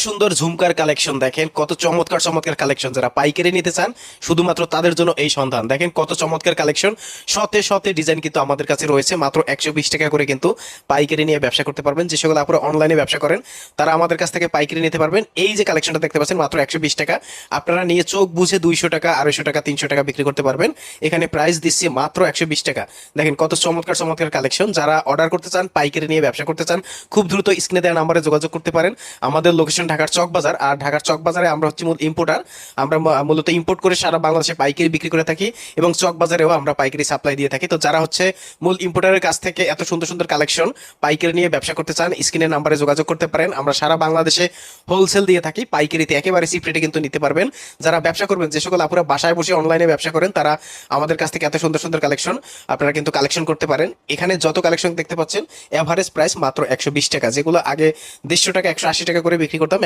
সুন্দর ঝুমকার কালেকশন দেখেন, কত চমৎকার চমৎকার কালেকশন। যারা পাইকারি নিতে চান শুধুমাত্র তাদের জন্য এই সন্ধান। দেখেন কত চমৎকার কালেকশন, শতে শতে ডিজাইন কিন্তু আমাদের কাছে রয়েছে। মাত্র 120 টাকা করে কিন্তু পাইকারি নিয়ে ব্যবসা করতে পারবেন। যে সকল আপনারা অনলাইনে ব্যবসা করেন তারা আমাদের কাছ থেকে পাইকারি নিতে পারবেন। এই যে কালেকশনটা দেখতে পাচ্ছেন মাত্র 120 টাকা, আপনারা নিয়ে চোখ বুঝে 200 টাকা, 250 টাকা, 300 টাকা বিক্রি করতে পারবেন। এখানে প্রাইস দিচ্ছি মাত্র 120 টাকা। দেখেন কত চমৎকার চমৎকার কালেকশন। যারা অর্ডার করতে চান, পাইকারি নিয়ে ব্যবসা করতে চান, খুব দ্রুত স্ক্রিনে দেওয়া নাম্বারে যোগাযোগ করতে পারেন। আমাদের লোকেশন ঢাকার চক বাজার। আর ঢাকার চক বাজারে আমরা হচ্ছে মূল ইম্পোর্টার। আমরা মূলত ইম্পোর্ট করে সারা বাংলাদেশে পাইকারি বিক্রি করে থাকি এবং চক বাজারেও আমরা পাইকারি সাপ্লাই দিয়ে থাকি। তো যারা হচ্ছে মূল ইম্পোর্টারের কাছ থেকে এত সুন্দর সুন্দর কালেকশন পাইকারি নিয়ে ব্যবসা করতে চান, স্ক্রিনের নাম্বারে যোগাযোগ করতে পারেন। আমরা সারা বাংলাদেশে হোলসেল দিয়ে থাকি, পাইকারিতে একেবারে চিপ রেটে কিন্তু নিতে পারবেন। যারা ব্যবসা করবেন, যে সকল আপুরা বাসায় বসে অনলাইনে ব্যবসা করেন, তারা আমাদের কাছ থেকে এত সুন্দর সুন্দর কালেকশন আপনারা কিন্তু কালেকশন করতে পারেন। এখানে যত কালেকশন দেখতে পাচ্ছেন এভারেজ প্রাইস মাত্র 120 টাকা। যেগুলো আগে 150 টাকা, 180 টাকা করে বিক্রি করতাম,